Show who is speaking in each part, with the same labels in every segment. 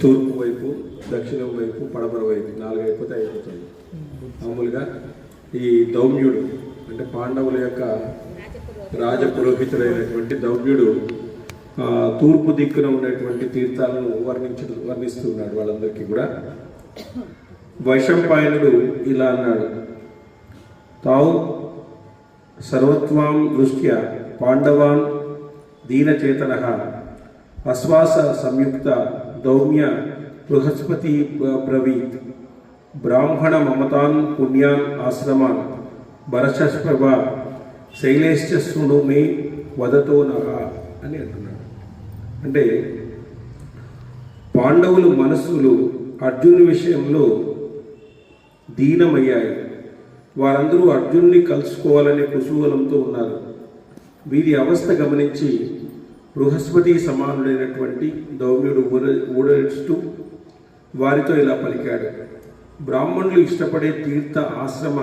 Speaker 1: తూర్పు వైపు, దక్షిణం వైపు, పడమర వైపు 4 అయిపోతే అయిపోతుంది. మామూలుగా ఈ దౌమ్యుడు అంటే పాండవుల యొక్క రాజపురోహితుడైనటువంటి దౌమ్యుడు తూర్పు దిక్కున ఉన్నటువంటి తీర్థాలను వర్ణిస్తున్నాడు వాళ్ళందరికీ కూడా. వైశంపాయనుడు ఇలా అన్నాడు, తావు సర్వత్వాం దృష్ట్యా పాండవాన్ దీనచేతన అశ్వాస సంయుక్త దౌమ్య బృహస్పతి బ్రవీత్ బ్రాహ్మణ మమతాన్ పుణ్యాన్ ఆశ్రమాన్ భరతస్ప్రభ శైలేశ్చ శృణు మే వదతో నహ అని అంటున్నాడు. అంటే పాండవులు మనస్సులు అర్జునుడి విషయంలో దీనమయ్యాయి. వారందరూ అర్జునుడిని కలుసుకోవాలనే కుతూహలంతో ఉన్నారు. వీరి అవస్థ గమనించి బృహస్పతి సమానుడైనటువంటి దౌమ్యుడు ఊడేస్తూ వారితో ఇలా పలికాడు, బ్రాహ్మణులు ఇష్టపడే తీర్థ ఆశ్రమ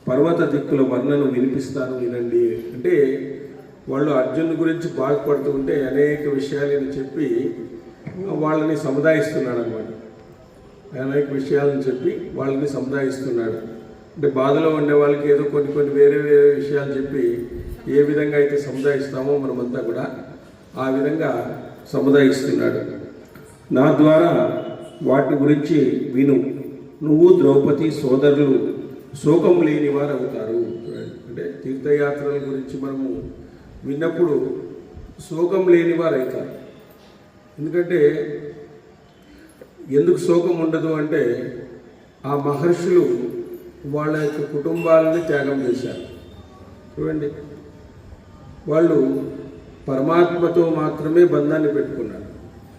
Speaker 1: పర్వత దిక్కుల వర్ణను వినిపిస్తాను వినండి. అంటే వాళ్ళు అర్జునుడి గురించి బాధపడుతూ ఉంటే అనేక విషయాలని చెప్పి వాళ్ళని సముదాయిస్తున్నాడు అనమాట. అనేక విషయాలను చెప్పి వాళ్ళని సముదాయిస్తున్నాడు. అంటే బాధలో ఉండే వాళ్ళకి ఏదో కొన్ని వేరే విషయాలు చెప్పి ఏ విధంగా అయితే సముదాయిస్తామో మనమంతా కూడా ఆ విధంగా సముదాయిస్తున్నాడు. నా ద్వారా వాటి గురించి విను, నువ్వు ద్రౌపది సోదరులు శోకం లేని వారు అవుతారు. అంటే తీర్థయాత్రల గురించి మనము విన్నప్పుడు శోకం లేని వారు అవుతారు. ఎందుకంటే ఎందుకు శోకం ఉండదు అంటే ఆ మహర్షులు వాళ్ళ యొక్క కుటుంబాలని త్యాగం చేశారు. చూడండి, వాళ్ళు పరమాత్మతో మాత్రమే బంధాన్ని పెట్టుకున్నారు,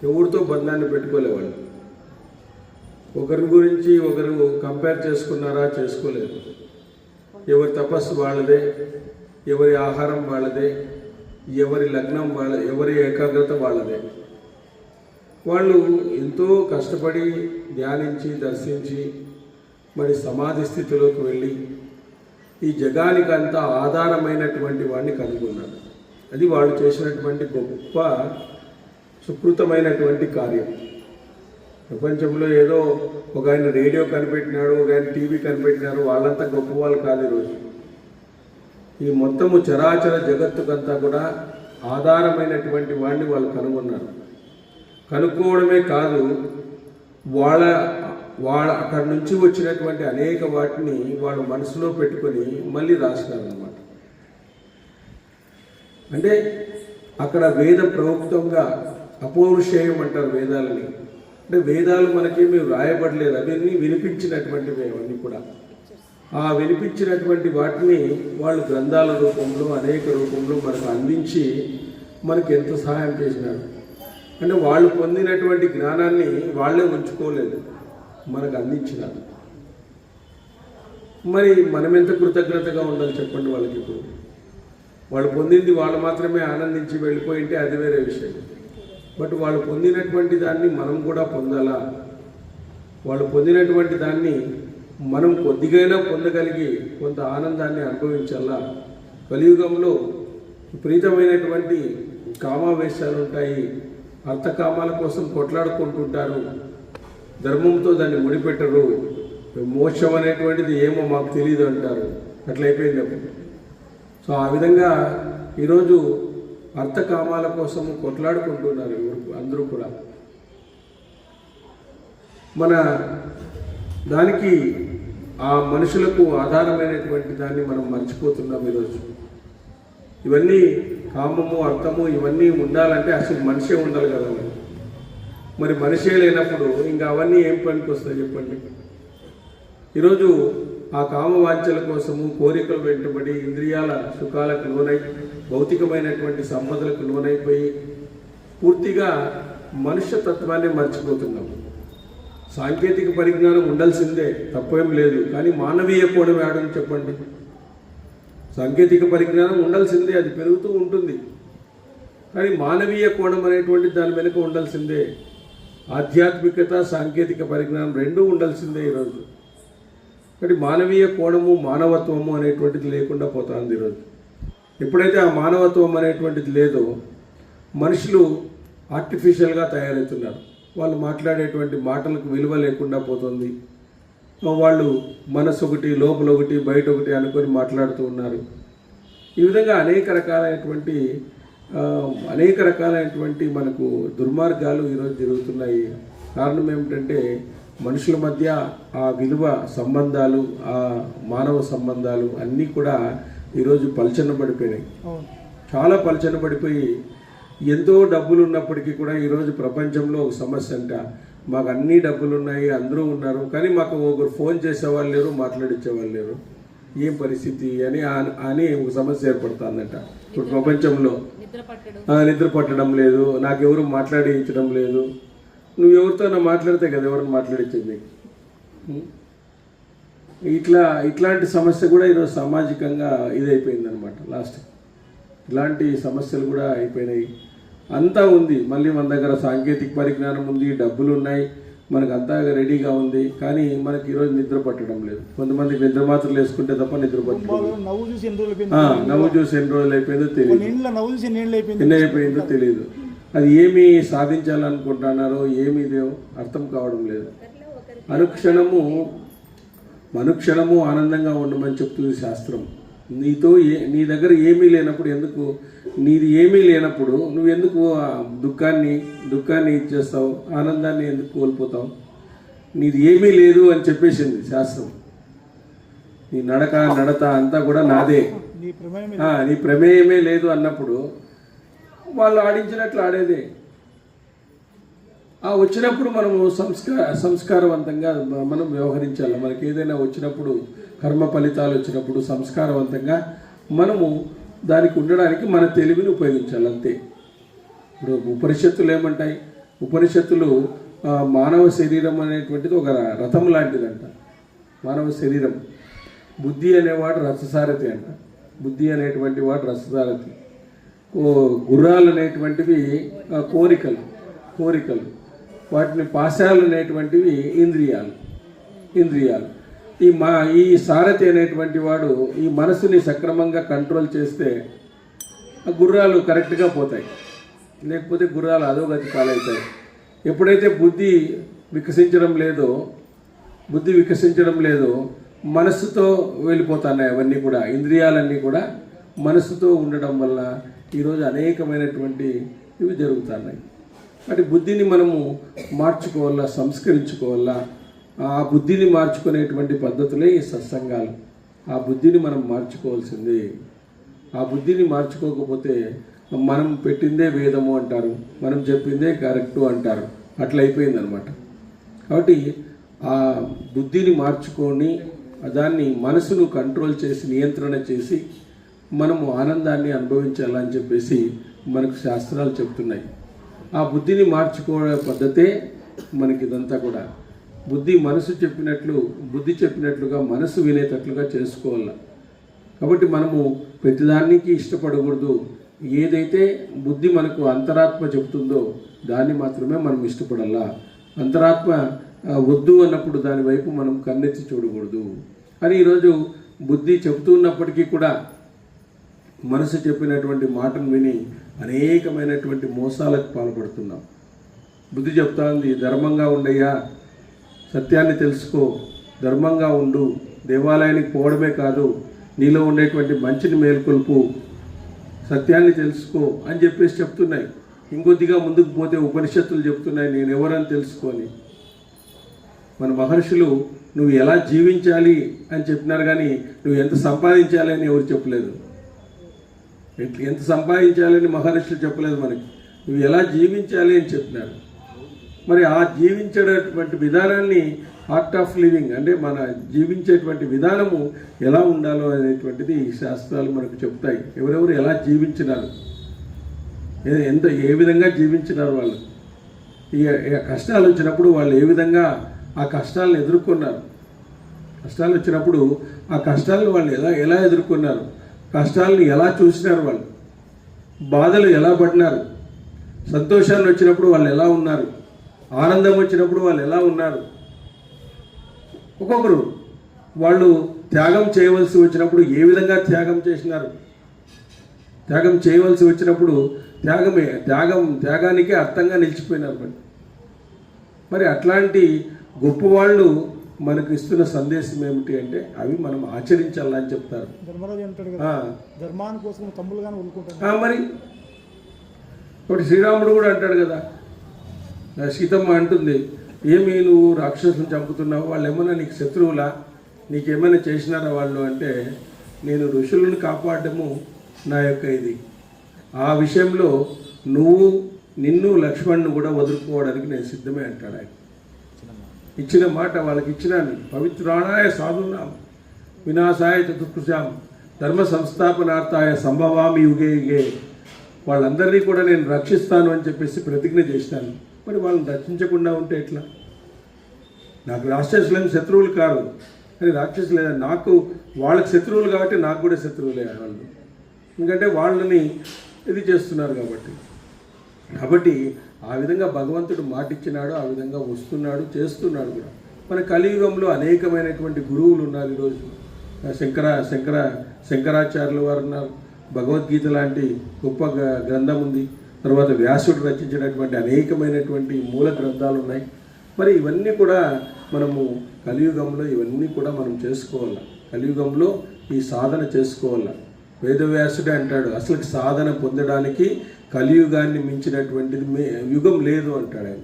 Speaker 1: ఎవరితో బంధాన్ని పెట్టుకోలేవాళ్ళు. ఒకరి గురించి ఒకరు కంపేర్ చేసుకున్నారా? చేసుకోలేదు. ఎవరి తపస్సు వాళ్ళదే, ఎవరి ఆహారం వాళ్ళదే, ఎవరి లగ్నం ఎవరి ఏకాగ్రత వాళ్ళదే. వాళ్ళు ఎంతో కష్టపడి ధ్యానించి దర్శించి మరి సమాధి స్థితిలోకి వెళ్ళి ఈ జగానికంతా ఆధారమైనటువంటి వాడిని కనుగొన్నారు. అది వాళ్ళు చేసినటువంటి గొప్ప సుకృతమైనటువంటి కార్యం. ప్రపంచంలో ఏదో ఒక ఆయన రేడియో కనిపెట్టినాడు, ఒక ఆయన టీవీ కనిపెట్టినారు, వాళ్ళంతా గొప్ప వాళ్ళు కాదు. ఈరోజు ఈ మొత్తము చరాచర జగత్తుకంతా కూడా ఆధారమైనటువంటి వాడిని వాళ్ళు కనుగొన్నారు. కనుక్కోవడమే కాదు, వాళ్ళ అక్కడి నుంచి వచ్చినటువంటి అనేక వాటిని వాళ్ళు మనసులో పెట్టుకొని మళ్ళీ రాసినారు అన్నమాట. అంటే అక్కడ వేద ప్రవక్తంగా అపౌరుషేయం అంటారు వేదాలని. అంటే వేదాలు మనకేమీ రాయబడలేదు, అవన్నీ వినిపించినటువంటివి. అవన్నీ కూడా ఆ వినిపించినటువంటి వాటిని వాళ్ళు గ్రంథాల రూపంలో అనేక రూపంలో మనకు అందించి మనకు ఎంత సహాయం చేసినారు. అంటే వాళ్ళు పొందినటువంటి జ్ఞానాన్ని వాళ్ళే ఉంచుకోలేదు, మనకు అందించినారు. మరి మనం ఎంత కృతజ్ఞతగా ఉండాలి చెప్పండి వాళ్ళకి. ఇప్పుడు వాళ్ళు పొందింది వాళ్ళు మాత్రమే ఆనందించి వెళ్ళిపోయింటే అది వేరే విషయం. బట్ వాళ్ళు పొందినటువంటి దాన్ని మనం కూడా పొందాలా. వాళ్ళు పొందినటువంటి దాన్ని మనం కొద్దిగైనా పొందగలిగి కొంత ఆనందాన్ని అనుభవించాలా. కలియుగంలో విపరీతమైనటువంటి కామావేశాలు ఉంటాయి, అర్థకామాల కోసం కొట్లాడుకుంటుంటారు, ధర్మంతో దాన్ని ముడిపెట్టరు. మోక్షం అనేటువంటిది ఏమో మాకు తెలియదు అంటారు. అట్లయిపోయింది అప్పుడు. సో ఆ విధంగా ఈరోజు అర్థకామాల కోసం కొట్లాడుకుంటున్నారు అందరూ కూడా. మన దానికి ఆ మనుషులకు ఆధారమైనటువంటి దాన్ని మనం మర్చిపోతున్నాం ఈరోజు. ఇవన్నీ కామము అర్థము ఇవన్నీ ఉండాలంటే అసలు మనిషే ఉండాలి కదా. మరి మనిషే లేనప్పుడు ఇంకా అవన్నీ ఏం పనికి వస్తాయి చెప్పండి. ఈరోజు ఆ కామవాంఛల కోసము కోరికలు వెంటబడి ఇంద్రియాల సుఖాలకు లోనై భౌతికమైనటువంటి సంపదలకు లోనైపోయి పూర్తిగా మనుష్యతత్వాన్ని మర్చిపోతున్నాం. సాంకేతిక పరిజ్ఞానం ఉండాల్సిందే, తప్పేం లేదు. కానీ మానవీయ కోణం ఏడని చెప్పండి. సాంకేతిక పరిజ్ఞానం ఉండాల్సిందే, అది పెరుగుతూ ఉంటుంది. కానీ మానవీయ కోణం అనేటువంటి దాని వెనుక ఉండాల్సిందే. ఆధ్యాత్మికత సాంకేతిక పరిజ్ఞానం రెండూ ఉండాల్సిందే ఈరోజు. కానీ మానవీయ కోణము మానవత్వము అనేటువంటిది లేకుండా పోతుంది ఈరోజు. ఎప్పుడైతే ఆ మానవత్వం అనేటువంటిది లేదో మనుషులు ఆర్టిఫిషియల్గా తయారవుతున్నారు. వాళ్ళు మాట్లాడేటువంటి మాటలకు విలువ లేకుండా పోతుంది. వాళ్ళు మనసు ఒకటి, లోపల ఒకటి, బయట ఒకటి అనుకొని మాట్లాడుతూ ఉన్నారు. ఈ విధంగా అనేక రకాలైనటువంటి మనకు దుర్మార్గాలు ఈరోజు జరుగుతున్నాయి. కారణం ఏమిటంటే మనుషుల మధ్య ఆ విలువ సంబంధాలు, ఆ మానవ సంబంధాలు అన్నీ కూడా ఈరోజు పడిపోయినాయి. చాలా పడిపోయి ఎంతో డబ్బులు ఉన్నప్పటికీ కూడా ఈరోజు ప్రపంచంలో ఒక సమస్య అంట, మాకు అన్ని డబ్బులు ఉన్నాయి, అందరూ ఉన్నారు, కానీ మాకు ఒకరు ఫోన్ చేసేవాళ్ళు లేరు, మాట్లాడించేవాళ్ళు లేరు. ఏం పరిస్థితి అని ఒక సమస్య ఏర్పడుతుందంట ఇప్పుడు ప్రపంచంలో. నిద్ర పట్టడం లేదు, నాకెవరు మాట్లాడించడం లేదు. నువ్వు ఎవరితో మాట్లాడితే కదా ఎవరిని మాట్లాడించింది. ఇట్లాంటి సమస్య కూడా ఈరోజు సామాజికంగా ఇదైపోయిందనమాట. లాస్ట్ ఇలాంటి సమస్యలు కూడా అయిపోయినాయి. అంతా ఉంది, మళ్ళీ మన దగ్గర సాంకేతిక పరిజ్ఞానం ఉంది, డబ్బులు ఉన్నాయి, మనకు అంతా రెడీగా ఉంది, కానీ మనకి ఈరోజు నిద్ర పట్టడం లేదు. కొంతమందికి నిద్ర మాత్రలు వేసుకుంటే తప్ప నిద్ర పట్టడం. నవ్వు చూసి ఎన్ని రోజులు అయిపోయిందో తెలియదు. అది ఏమి సాధించాలనుకుంటున్నారో ఏమిదో అర్థం కావడం లేదు. అనుక్షణము ఆనందంగా ఉండమని చెప్తుంది శాస్త్రం. నీ దగ్గర ఏమీ లేనప్పుడు ఎందుకు, నీది ఏమీ లేనప్పుడు నువ్వు ఎందుకు దుఃఖాన్ని ఇచ్చేస్తావు, ఆనందాన్ని ఎందుకు కోల్పోతావు? నీది ఏమీ లేదు అని చెప్పేసింది శాస్త్రం. నీ నడత అంతా కూడా నాదే, నీ ప్రమేయమే లేదు అన్నప్పుడు వాళ్ళు ఆడించినట్లు ఆడేదే. వచ్చినప్పుడు మనము సంస్కారవంతంగా మనం వ్యవహరించాలి. మనకి ఏదైనా వచ్చినప్పుడు, కర్మ ఫలితాలు వచ్చినప్పుడు సంస్కారవంతంగా మనము దానికి ఉండడానికి మన తెలివిని ఉపయోగించాలి, అంతే. ఇప్పుడు ఉపనిషత్తులు ఏమంటాయి? ఉపనిషత్తులు మానవ శరీరం అనేటువంటిది ఒక రథం లాంటిదంట. మానవ శరీరం, బుద్ధి అనేవాడు రథసారథి అంట. బుద్ధి అనేటువంటి వాడు రథసారథి. గుర్రాలు అనేటువంటివి కోరికలు, వాటిని పాశాలు అనేటువంటివి ఇంద్రియాలు. ఈ సారథి అనేటువంటి వాడు ఈ మనసుని సక్రమంగా కంట్రోల్ చేస్తే ఆ గుర్రాలు కరెక్ట్గా పోతాయి, లేకపోతే గుర్రాలు అధోగతి పాలవుతాయి. ఎప్పుడైతే బుద్ధి వికసించడం లేదో మనస్సుతో వెళ్ళిపోతున్నాయి అవన్నీ కూడా. ఇంద్రియాలన్నీ కూడా మనస్సుతో ఉండడం వల్ల ఈరోజు అనేకమైనటువంటి ఇవి జరుగుతున్నాయి. అంటే బుద్ధిని మనము మార్చుకోవాలా, సంస్కరించుకోవాలా. ఆ బుద్ధిని మార్చుకునేటువంటి పద్ధతులే ఈ సత్సంగాలు. ఆ బుద్ధిని మనం మార్చుకోవాల్సిందే. ఆ బుద్ధిని మార్చుకోకపోతే మనం పెట్టిందే వేదము అంటారు, మనం చెప్పిందే కరెక్టు అంటారు. అట్లా అయిపోయిందనమాట. కాబట్టి ఆ బుద్ధిని మార్చుకొని దాన్ని మనసును కంట్రోల్ చేసి, నియంత్రణ చేసి మనము ఆనందాన్ని అనుభవించాలని చెప్పేసి మనకు శాస్త్రాలు చెప్తున్నాయి. ఆ బుద్ధిని మార్చుకోవడం పద్ధతే మనకి ఇదంతా కూడా. బుద్ధి చెప్పినట్లుగా మనసు వినేటట్లుగా చేసుకోవాలి. కాబట్టి మనము ప్రతిదానికి ఇష్టపడకూడదు. ఏదైతే బుద్ధి మనకు అంతరాత్మ చెబుతుందో దాన్ని మాత్రమే మనం ఇష్టపడాలా. అంతరాత్మ వద్దు అన్నప్పుడు దాని వైపు మనం కన్నెత్తి చూడకూడదు అని ఈరోజు బుద్ధి చెబుతున్నప్పటికీ కూడా మనసు చెప్పినటువంటి మాటను విని అనేకమైనటువంటి మోసాలకు పాల్పడుతున్నాం. బుద్ధి చెప్తా ఉంది, ధర్మంగా ఉండయ్యా, సత్యాన్ని తెలుసుకో, ధర్మంగా ఉండు, దేవాలయానికి పోవడమే కాదు, నీలో ఉండేటువంటి మంచిని మేల్కొల్పు, సత్యాన్ని తెలుసుకో అని చెప్పేసి చెప్తున్నాయి. ఇంకొద్దిగా ముందుకు పోతే ఉపనిషత్తులు చెప్తున్నాయి నేను ఎవరని తెలుసుకొని. మన మహర్షులు నువ్వు ఎలా జీవించాలి అని చెప్పినారు, కానీ నువ్వు ఎంత సంపాదించాలి అని ఎవరు చెప్పలేదు. ఎంత సంపాదించాలని మహర్షులు చెప్పలేదు మనకి. నువ్వు ఎలా జీవించాలి అని చెప్పినారు. మరి ఆ జీవించేటటువంటి విధానాన్ని, ఆర్ట్ ఆఫ్ లివింగ్ అంటే మన జీవించేటువంటి విధానము ఎలా ఉండాలో అనేటువంటిది శాస్త్రాలు మనకు చెప్తాయి. ఎవరెవరు ఎలా జీవించినారు, ఏ విధంగా జీవించినారు, వాళ్ళు కష్టాలు వచ్చినప్పుడు వాళ్ళు ఏ విధంగా ఆ కష్టాలను ఎదుర్కొన్నారు, కష్టాలు వచ్చినప్పుడు ఆ కష్టాలను వాళ్ళు ఎలా ఎదుర్కొన్నారు, కష్టాలను ఎలా చూసినారు, వాళ్ళు బాధలు ఎలా పడినారు, సంతోషాలు వచ్చినప్పుడు వాళ్ళు ఎలా ఉన్నారు, ఆనందం వచ్చినప్పుడు వాళ్ళు ఎలా ఉన్నారు. ఒక్కొక్కరు వాళ్ళు త్యాగం చేయవలసి వచ్చినప్పుడు ఏ విధంగా త్యాగం చేసినారు. త్యాగం చేయవలసి వచ్చినప్పుడు త్యాగానికే అర్థంగా నిలిచిపోయినారు. మరి అట్లాంటి గొప్పవాళ్ళు మనకు ఇస్తున్న సందేశం ఏమిటి అంటే అవి మనం ఆచరించాలని చెప్తారు.
Speaker 2: ధర్మరాజు అంటాడు కదా, ధర్మాని కోసం తమ్ముళ్ళుగానే వదులుకుంటారు.
Speaker 1: మరి ఒకటి శ్రీరాముడు కూడా అంటాడు కదా, సీతమ్మ అంటుంది, ఏమి నువ్వు రాక్షసులను చంపుతున్నావు, వాళ్ళు ఏమన్నా నీకు శత్రువులా, నీకేమైనా చేసినారా వాళ్ళు అంటే, నేను ఋషులను కాపాడము నా యొక్క ఇది, ఆ విషయంలో నిన్ను లక్ష్మణ్ను కూడా వదులుకోవడానికి నేను సిద్ధమే అంటాడు ఆయన. ఇచ్చిన మాట వాళ్ళకి ఇచ్చినాను. పవిత్రాణాయ సాధునాం వినాశాయ చతుర్కృశాం ధర్మ సంస్థాపనార్థాయ సంభవామి యుగే యుగే, వాళ్ళందరినీ కూడా నేను రక్షిస్తాను అని చెప్పేసి ప్రతిజ్ఞ చేసినాను. మరి వాళ్ళని రక్షించకుండా ఉంటే ఎట్లా? నాకు రాక్షసులేం శత్రువులు కాదు, అని రాక్షసులు లేదా నాకు వాళ్ళకి శత్రువులు కాబట్టి నాకు కూడా శత్రువులే వాళ్ళు, ఎందుకంటే వాళ్ళని ఇది చేస్తున్నారు కాబట్టి ఆ విధంగా భగవంతుడు మాటిచ్చినాడు, ఆ విధంగా వస్తున్నాడు, చేస్తున్నాడు కూడా. మన కలియుగంలో అనేకమైనటువంటి గురువులు ఉన్నారు. ఈరోజు శంకరాచార్యుల వారు ఉన్నారు, భగవద్గీత లాంటి గొప్ప గ్రంథం ఉంది, తర్వాత వ్యాసుడు రచించినటువంటి అనేకమైనటువంటి మూల గ్రంథాలు ఉన్నాయి. మరి ఇవన్నీ కూడా మనము కలియుగంలో ఇవన్నీ కూడా మనం చేసుకోవాలి. కలియుగంలో ఈ సాధన చేసుకోవాలి. వేదవ్యాసుడే అంటాడు, అసలు సాధన పొందడానికి కలియుగాన్ని మించినటువంటిది యుగం లేదు అంటాడు ఆయన.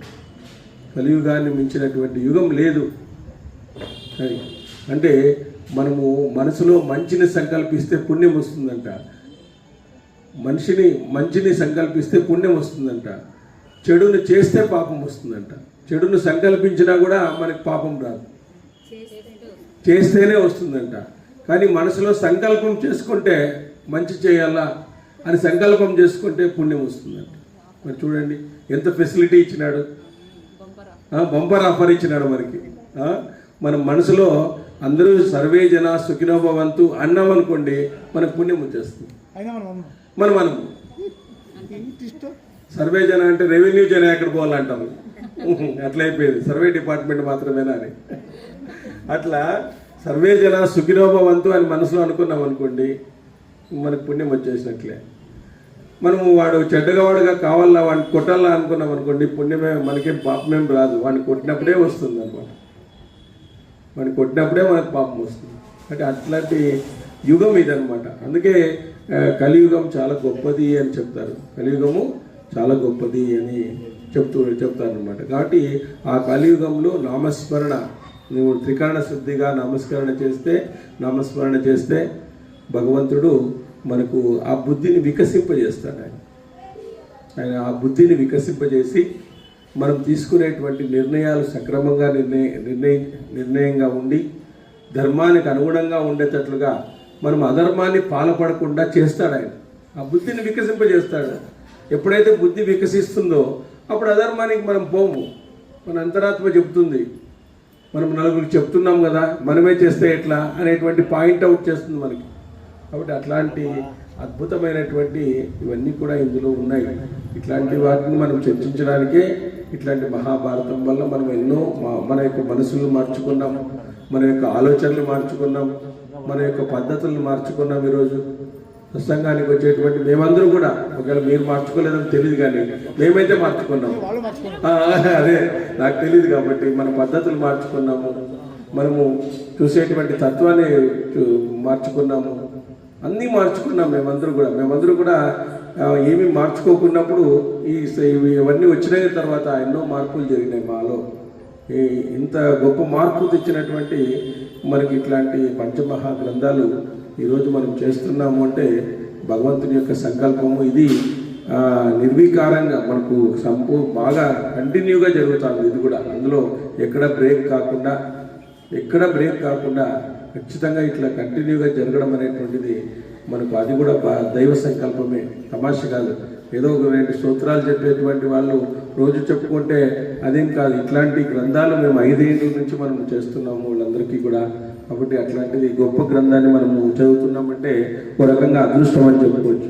Speaker 1: కలియుగాన్ని మించినటువంటి యుగం లేదు అంటే మనము మనసులో మంచిని సంకల్పిస్తే పుణ్యం వస్తుందంట, మంచిని సంకల్పిస్తే పుణ్యం వస్తుందంట, చెడును చేస్తే పాపం వస్తుందంట. చెడును సంకల్పించినా కూడా మనకి పాపం రాదు, చేస్తేనే వస్తుందంట. కానీ మనసులో సంకల్పం చేసుకుంటే మంచి చేయాలా అని సంకల్పం చేసుకుంటే పుణ్యం వస్తుందంట. మరి చూడండి ఎంత ఫెసిలిటీ ఇచ్చినాడు, బంపర్ ఆఫర్ ఇచ్చినాడు మనకి. మన మనసులో అందరూ సర్వే జన సుఖినో భవంతు అన్నాం అనుకోండి, మనకు పుణ్యం వచ్చేస్తుంది. మనం సర్వే జన అంటే రెవెన్యూ జన ఎక్కడ పోవాలంటాము, అట్లయిపోయింది. సర్వే డిపార్ట్మెంట్ మాత్రమేనా అని. అట్లా సర్వే జన సుఖినో భవంతు అని మనసులో అనుకున్నాం అనుకోండి, మనకు పుణ్యం వచ్చేసినట్లే. మనము వాడు చెడ్డగా వాడుగా కావాలా వాడిని కొట్టాలా అనుకున్నాం అనుకోండి, పుణ్యమే మనకేం పాపమేం రాదు. వాడిని కొట్టినప్పుడే వస్తుంది అనమాట, వాడిని కొట్టినప్పుడే మనకు పాపం వస్తుంది. అంటే అట్లాంటి యుగం ఇదనమాట. అందుకే కలియుగం చాలా గొప్పది అని చెప్తారు, కలియుగము చాలా గొప్పది అని చెప్తారు అనమాట. కాబట్టి ఆ కలియుగంలో నామస్మరణ, నువ్వు త్రికరణ శుద్ధిగా నామస్మరణ చేస్తే భగవంతుడు మనకు ఆ బుద్ధిని వికసింపజేస్తాడు. ఆయన ఆ బుద్ధిని వికసింపజేసి మనం తీసుకునేటువంటి నిర్ణయాలు సక్రమంగా నిర్ణయంగా ఉండి ధర్మానికి అనుగుణంగా ఉండేటట్లుగా మనం అధర్మాన్ని పాల్పడకుండా చేస్తాడు ఆయన. ఆ బుద్ధిని వికసింపజేస్తాడు. ఎప్పుడైతే బుద్ధి వికసిస్తుందో అప్పుడు అధర్మానికి మనం పోము. మన అంతరాత్మ చెప్తుంది, మనం నలుగురికి చెప్తున్నాం కదా, మనమే చేస్తే ఎట్లా అనేటువంటి పాయింట్ అవుట్ చేస్తుంది మనకి. కాబట్టి అట్లాంటి అద్భుతమైనటువంటి ఇవన్నీ కూడా ఇందులో ఉన్నాయి. ఇట్లాంటి వాటిని మనం చర్చించడానికే ఇట్లాంటి మహాభారతం వల్ల మనం ఎన్నో మన యొక్క మనసులను మార్చుకున్నాం, మన యొక్క ఆలోచనలు మార్చుకున్నాం, మన యొక్క పద్ధతులను మార్చుకున్నాం. ఈరోజు సత్సంగానికి వచ్చేటువంటి మేమందరూ కూడా, ఒకవేళ మీరు మార్చుకోలేదని తెలియదు కానీ మేమైతే మార్చుకున్నాము. అదే నాకు తెలియదు కాబట్టి మన పద్ధతులు మార్చుకున్నాము, మనము చూసేటువంటి తత్వాన్ని మార్చుకున్నాము, అన్నీ మార్చుకున్నాం. మేమందరూ కూడా ఏమీ మార్చుకోకున్నప్పుడు ఇవన్నీ వచ్చిన తర్వాత ఎన్నో మార్పులు జరిగినాయి మాలో. ఇంత గొప్ప మార్పు తెచ్చినటువంటి మనకి ఇట్లాంటి పంచమహా గ్రంథాలు ఈరోజు మనం చేస్తున్నాము అంటే భగవంతుని యొక్క సంకల్పము. ఇది నిర్వికారంగా మనకు బాగా కంటిన్యూగా జరుగుతుంది. ఇది కూడా అందులో ఎక్కడ బ్రేక్ కాకుండా ఖచ్చితంగా ఇట్లా కంటిన్యూగా జరగడం అనేటువంటిది మనకు అది కూడా దైవ సంకల్పమే, తమాష కాదు. ఏదో ఒక 2 స్తోత్రాలు చెప్పేటువంటి వాళ్ళు రోజు చెప్పుకుంటే అదేం కాదు. ఇట్లాంటి గ్రంథాలు మేము 5 ఏళ్ళ నుంచి మనం చేస్తున్నాము వాళ్ళందరికీ కూడా. కాబట్టి అట్లాంటిది గొప్ప గ్రంథాన్ని మనము చదువుతున్నామంటే ఒక రకంగా అదృష్టం అని చెప్పుకోవచ్చు.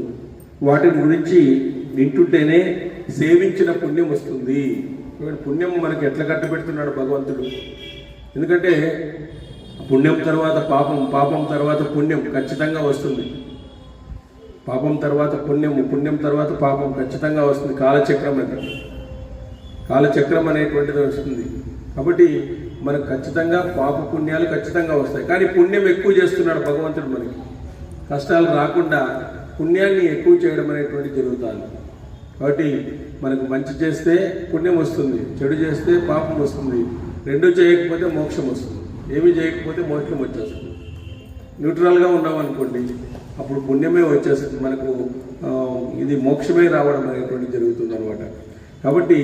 Speaker 1: వాటి గురించి వింటుంటేనే సేవించిన పుణ్యం వస్తుంది. పుణ్యం మనకి ఎట్లా కట్టబెడుతున్నాడు భగవంతుడు. ఎందుకంటే పుణ్యం తర్వాత పాపం తర్వాత పుణ్యం ఖచ్చితంగా వస్తుంది. పాపం తర్వాత పుణ్యం తర్వాత పాపం ఖచ్చితంగా వస్తుంది. కాలచక్రం అది. కాలచక్రం అనేటువంటిది వస్తుంది. కాబట్టి మనకు ఖచ్చితంగా పాప పుణ్యాలు ఖచ్చితంగా వస్తాయి. కానీ పుణ్యం ఎక్కువ చేస్తున్నాడు భగవంతుడు మనకి, కష్టాలు రాకుండా పుణ్యాన్ని ఎక్కువ చేయడం అనేటువంటి జరుగుతుంది. కాబట్టి మనకు మంచి చేస్తే పుణ్యం వస్తుంది, చెడు చేస్తే పాపం వస్తుంది. రెండు చేయకపోతే మోక్షం వస్తుంది, ఏమీ చేయకపోతే మోక్షం వచ్చేస్తుంది. న్యూట్రల్గా ఉన్నాం అనుకోండి, అప్పుడు పుణ్యమే వచ్చేస్తుంది, మనకు ఇది మోక్షమే రావడం అనేటువంటి జరుగుతుంది అనమాట. కాబట్టి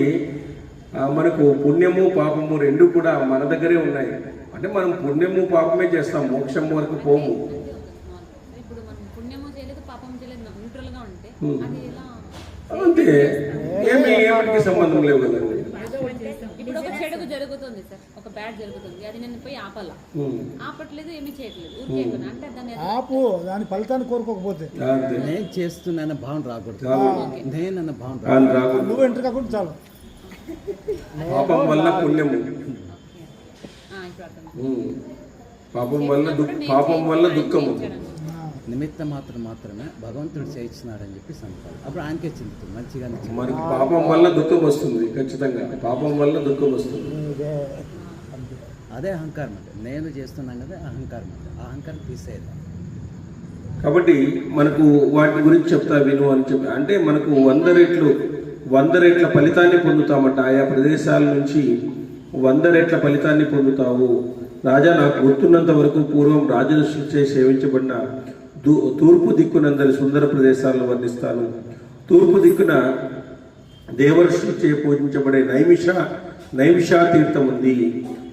Speaker 1: మనకు పుణ్యము పాపము రెండు కూడా మన దగ్గరే ఉన్నాయి. అంటే మనం పుణ్యము పాపమే చేస్తాం, మోక్షం వరకు పోము.
Speaker 3: ఇప్పుడు మనం పుణ్యము చేయలేదు పాపం చేయలేదు న్యూట్రల్ గా ఉంటే అది ఎలా
Speaker 1: అంతే, ఏమిటికి సంబంధం లేవు కదండి.
Speaker 3: ఇప్పుడు ఒక చెడుగు జరుగుతుంది సార్, ఒక బ్యాడ్ జరుగుతుంది, అది నేను పోయి ఆపట్లేదు, ఏమీ చేయట్లేదు, ఊరికే అంటే దాన్ని
Speaker 2: ఆపు, దాని ఫలితాన్ని కోరుకోకపోతే
Speaker 1: అంతే,
Speaker 4: నేను చేస్తున్నా భావన రాకూడదు, నేను అన్న భావన
Speaker 1: రాకూడదు.
Speaker 2: నువ్వు ఎంటర్ కాకుండా చాలు.
Speaker 1: పాపం వల్ల పుణ్యము, పాపం వల్ల దుఃఖము.
Speaker 4: నిమిత్త మాత్రమే భగవంతుడు చేయించినాడని చెప్పి సంకల్పం. అప్పుడు ఆయనకే చిందుతుంది మంచిగా.
Speaker 1: మనకి పాపం వల్ల దుఃఖం వస్తుంది, ఖచ్చితంగా పాపం వల్ల దుఃఖం వస్తుంది.
Speaker 4: అదే అహంకారం అంటే, నేను చేస్తున్నాను కదా అహంకారం అంటే, ఆ అహంకారం తీసేయాలి.
Speaker 1: కాబట్టి మనకు వాటి గురించి చెప్తా విను అని చెప్పి, అంటే మనకు 100 రెట్ల ఫలితాన్ని పొందుతామంట. ఆయా ప్రదేశాల నుంచి 100 రెట్ల ఫలితాన్ని పొందుతావు. రాజా, నాకు గుర్తున్నంత వరకు పూర్వం రాజఋషులచే సేవించబడిన తూర్పు దిక్కునందరి సుందర ప్రదేశాలను వర్ణిస్తాను. తూర్పు దిక్కున దేవర్షులచే పూజించబడే నైమిషా తీర్థం ఉంది.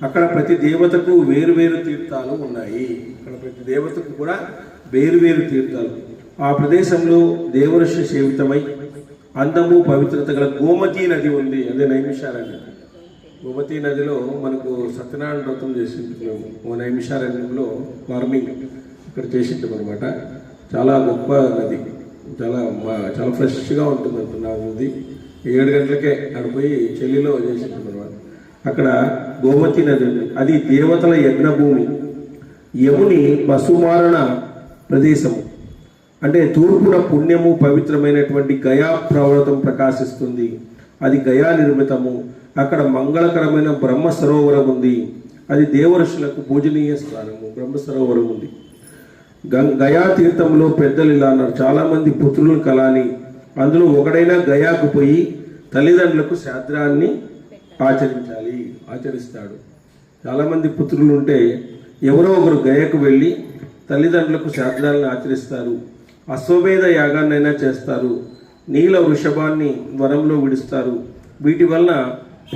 Speaker 1: అక్కడ ప్రతి దేవతకు వేరువేరు తీర్థాలు ఉన్నాయి. అక్కడ ప్రతి దేవతకు కూడా వేరువేరు తీర్థాలు. ఆ ప్రదేశంలో దేవర్షి సేవితమై అందము పవిత్రత గల గోమతీ నది ఉంది. అదే నైమిషారణ్యం. గోమతీ నదిలో మనకు సత్యనారాయణ వ్రతం చేసింటున్నాము. నైమిషారణ్యంలో మార్నింగ్ ఇక్కడ చేసింటాం అనమాట. చాలా గొప్ప నది, చాలా ఫ్రెష్గా ఉంటుంది అంటున్నా నది. 7 గంటలకే అడిపోయి చెల్లిలో చేసింటాం అనమాట. అక్కడ గోమతీ నది ఉంది. అది దేవతల యజ్ఞభూమి, యముని పశుమారణ ప్రదేశము. అంటే తూర్పున పుణ్యము పవిత్రమైనటువంటి గయా పర్వతం ప్రకాశిస్తుంది. అది గయా నిర్మితము. అక్కడ మంగళకరమైన బ్రహ్మ సరోవరం ఉంది. అది దేవఋషులకు పూజనీయ స్థానము. బ్రహ్మ సరోవరం ఉంది. గయా తీర్థంలో పెద్దలు ఇలా అన్నారు, చాలామంది పుత్రులను కలాని, అందులో ఒకడైనా గయాకు పోయి తల్లిదండ్రులకు శ్రాద్ధాన్ని ఆచరిస్తాడు. చాలామంది పుత్రులు ఉంటే ఎవరో ఒకరు గయకు వెళ్ళి తల్లిదండ్రులకు శ్రాద్ధాలను ఆచరిస్తారు. అశ్వమేధ యాగాన్నైనా చేస్తారు. నీల వృషభాన్ని వనంలో విడుస్తారు. వీటి వలన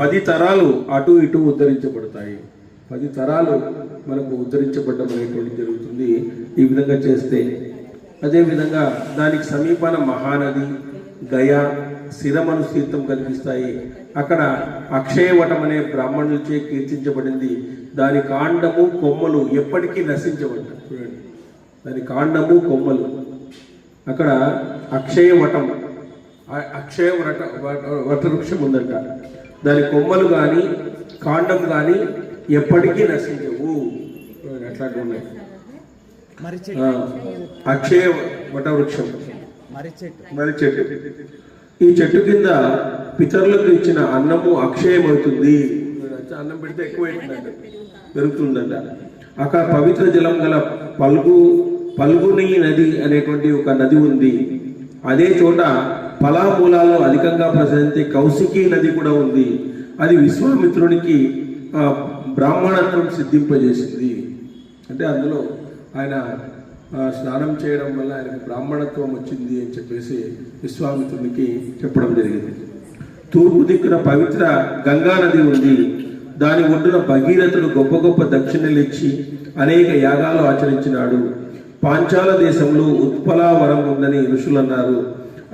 Speaker 1: 10 తరాలు అటు ఇటు ఉద్ధరించబడతాయి. 10 తరాలు మనకు ఉద్ధరించబడడం అనేటువంటి జరుగుతుంది ఈ విధంగా చేస్తే. అదేవిధంగా దానికి సమీపాన మహానది గయా శిరమను తీర్థం కనిపిస్తాయి. అక్కడ అక్షయవటం అనే బ్రాహ్మణులచే కీర్తించబడింది. దాని కాండము కొమ్మలు ఎప్పటికీ నశించబడ్డాయి. చూడండి, దాని కాండము కొమ్మలు. అక్కడ అక్షయ వటవృక్షం ఉందంట. దాని కొమ్మలు కానీ కాండం కానీ ఎప్పటికీ నశించవు. అట్లాంటివి ఉన్నాయి. అక్షయ వటవృక్షం, మరి చెట్టు. ఈ చెట్టు కింద పితరులకు ఇచ్చిన అన్నము అక్షయమవుతుంది. అన్నం పెడితే ఎక్కువ పెరుగుతుందంట. అక్కడ పవిత్ర జలం గల పల్గుని నది అనేటువంటి ఒక నది ఉంది. అదే చోట ఫలామూలాల్లో అధికంగా ప్రసరించే కౌశికీ నది కూడా ఉంది. అది విశ్వామిత్రునికి బ్రాహ్మణత్వం సిద్ధింపజేసింది. అంటే అందులో ఆయన స్నానం చేయడం వల్ల ఆయనకు బ్రాహ్మణత్వం వచ్చింది అని చెప్పేసి విశ్వామిత్రునికి చెప్పడం జరిగింది. తూర్పు దిక్కున పవిత్ర గంగా నది ఉంది. దాని ఒడ్డున భగీరథుడు గొప్ప గొప్ప దక్షిణలు ఇచ్చి అనేక యాగాలు ఆచరించినాడు. పాంచాల దేశంలో ఉత్పలావరం ఉందని ఋషులు అన్నారు.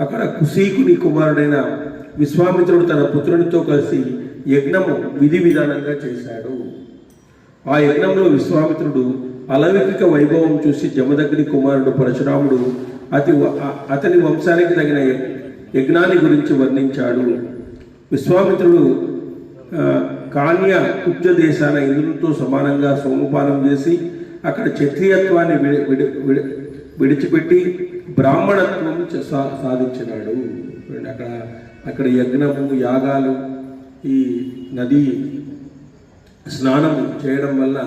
Speaker 1: అక్కడ కుశీకుని కుమారుడైన విశ్వామిత్రుడు తన పుత్రునితో కలిసి యజ్ఞము విధి విధానంగా చేశాడు. ఆ యజ్ఞంలో విశ్వామిత్రుడు అలౌకిక వైభవం చూసి జమదగ్ని కుమారుడు పరశురాముడు అతని వంశానికి తగిన యజ్ఞాన్ని గురించి వర్ణించాడు. విశ్వామిత్రుడు కాన్య కుబ్జ దేశాన ఇంద్రునితో సమానంగా సోమపానం చేసి అక్కడ క్షత్రియత్వాన్ని విడిచిపెట్టి బ్రాహ్మణత్వం సాధించినాడు. అక్కడ యజ్ఞము యాగాలు ఈ నది స్నానం చేయడం వల్ల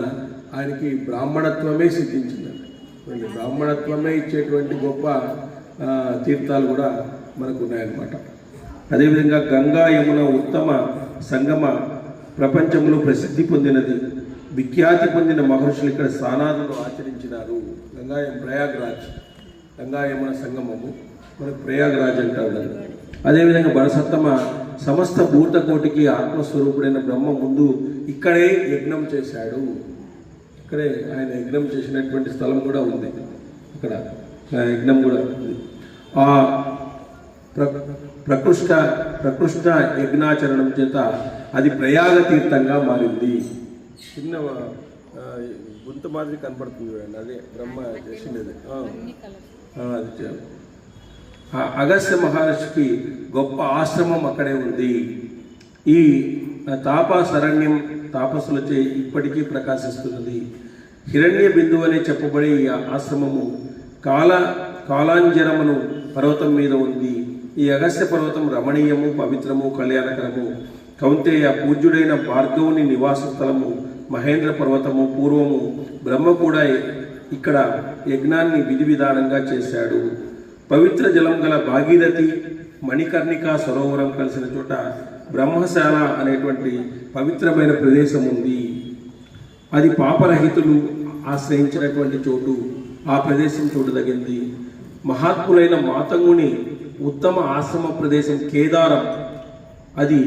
Speaker 1: ఆయనకి బ్రాహ్మణత్వమే సిద్ధించిందండి. బ్రాహ్మణత్వమే ఇచ్చేటువంటి గొప్ప తీర్థాలు కూడా మనకు ఉన్నాయన్నమాట. అదేవిధంగా గంగా యమున ఉత్తమ సంగమ ప్రపంచంలో ప్రసిద్ధి పొందినది. విఖ్యాతి పొందిన మహర్షులు ఇక్కడ స్నానాలను ఆచరించినారు. ప్రయాగ్రాజ్, గంగా యమున సంగమము మనకు ప్రయాగ్రాజ్ అంటారు. అదేవిధంగా బరసత్తమ సమస్త భూతకోటికి ఆత్మస్వరూపుడైన బ్రహ్మ ముందు ఇక్కడే యజ్ఞం చేశాడు. ఇక్కడే ఆయన యజ్ఞం చేసినటువంటి స్థలం కూడా ఉంది. ఇక్కడ యజ్ఞం కూడా ఉంది. ఆ ప్రకృష్ట యజ్ఞాచరణం చేత అది ప్రయాగ తీర్థంగా మారింది. చిన్న గుంత మాదిరి కనపడుతుంది చూడండి, అదే బ్రహ్మ చేసినది. అది అగస్త్య మహర్షికి గొప్ప ఆశ్రమం అక్కడే ఉంది. ఈ తాపసరణ్యం తాపసులచే ఇప్పటికీ ప్రకాశిస్తున్నది. హిరణ్య బిందువు అనే చెప్పబడే ఈ ఆశ్రమము కాలాంజరమును పర్వతం మీద ఉంది. ఈ అగస్త్య పర్వతం రమణీయము, పవిత్రము, కళ్యాణకరము. కౌంతేయ పూజ్యుడైన భార్గవుని నివాస స్థలము మహేంద్ర పర్వతము. పూర్వము బ్రహ్మ కూడా ఇక్కడ యజ్ఞాన్ని విధి విధానంగా చేశాడు. పవిత్ర జలం గల భాగీరథి మణికర్ణిక సరోవరం కలిసిన చోట బ్రహ్మశాల అనేటువంటి పవిత్రమైన ప్రదేశం ఉంది. అది పాపరహితులు ఆశ్రయించినటువంటి చోటు. ఆ ప్రదేశం చూడదగింది. మహాత్ములైన మాతంగుని ఉత్తమ ఆశ్రమ ప్రదేశం కేదారం. అది